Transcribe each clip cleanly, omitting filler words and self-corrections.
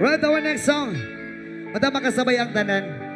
Right, our next song. Mata makasabay ang tanan.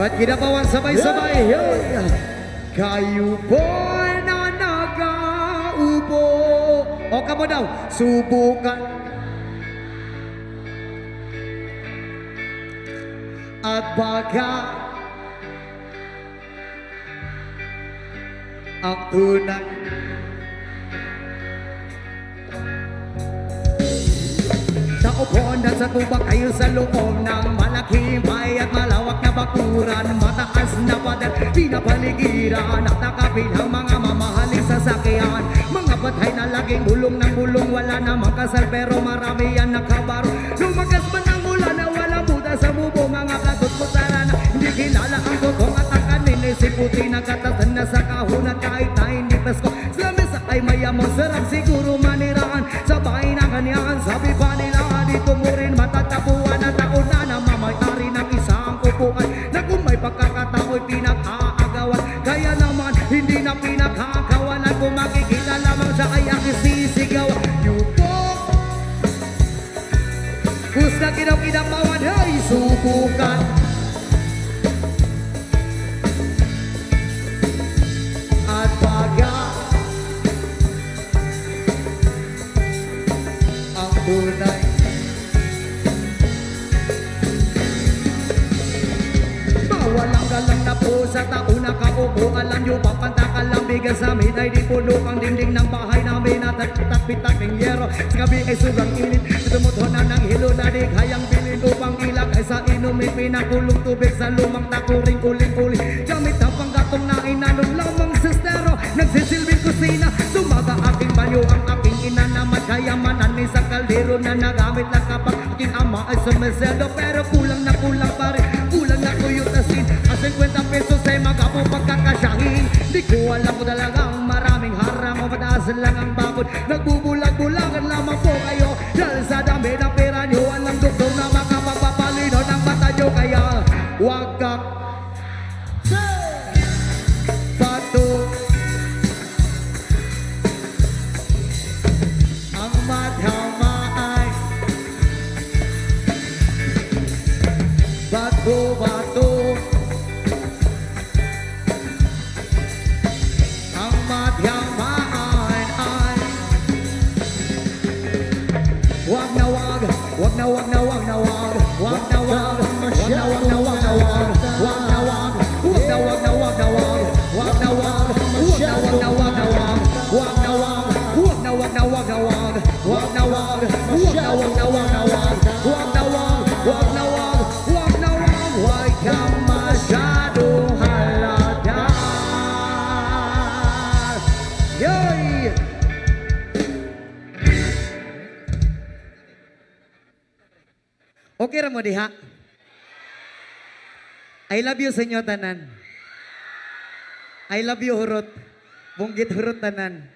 At kinabawan sabay-sabay. Kayo po'y na nagaupo. O kamo daw, subukan. At baka ang tunay sa upuan at sa tubak kayo sa loob ng malaking bahay at malawak na bakuran, mataas na pader, pinapaligiran at nakabilang mga mamahaling sasakyan, mga batay na laging bulong ng bulong, wala namang kasal pero marami yan nakabaro. Lumagas man ang ulan na wala buta sa bubo, mga platot putara na hindi kilala ang gotong at ang kanin, siputi na katasan na sa kahon at kahit na hindi Pasko, sa mesa ay mayamon, sarap siguro maniraan sa bahay na kanyan, sabi pa nila dito mo rin matatabuan at taon na namamayari ng isang upuan na kung may pagkakatao'y pinag-aagawan, kaya naman hindi na pinagkakawalan, kung makikita lamang siya ay aking sisigaw. Yupo gusto kinaw-kinapawan, ay subukan. At baga ang tunay walang galang na po sa taon na kaupo. Alam nyo, papanta lang bigas namin ay di puno ang dingding ng bahay namin at takpitak ng yero. Sa gabi ay sobrang init, tumuto na ng hilo na di kayang bilin upang ilang ay sa inumin pinakulong tubig sa lumang takuring uling-uling. Gamit ang panggatong na inanong lamang sistero, nagsisilbing kusina, sumaga aking banyo ang aking ina naman kayamanan ni sa kaldero na nagamit lang kapag aking ama ay sumeseldo, pero kulang na kulang pa rin, kulang na kuyutasin. Ang 50 pesos ay magapong pagkakasyahin. Di ko alam ko talagang maraming harang o mataas lang ang bakod. Nagbubulag-bulagan lamang po kayo dahil sa dami ng pera nyo. Alam doktor na makapagpapalino ng mata nyo, kaya huwag kang pato. Ang madama ay bato-bato. Ang madyamaan ay wag na wag, wag na wag na wag na wag, wag na wag, wag na wag na wag na wag, wag na wag, wag na wag na wag na wag, wag na wag, wag na wag na wag na wag, wag na wag, wag na wag na wag na wag, wag na wag, wag na wag na wag na wag, wag na wag, wag na wag, wag na wag, wag kang masyadong halata. Yoy! Okay ra mo diha? I love you sa inyo tanan. I love you hurot. Bunggit hurot tanan.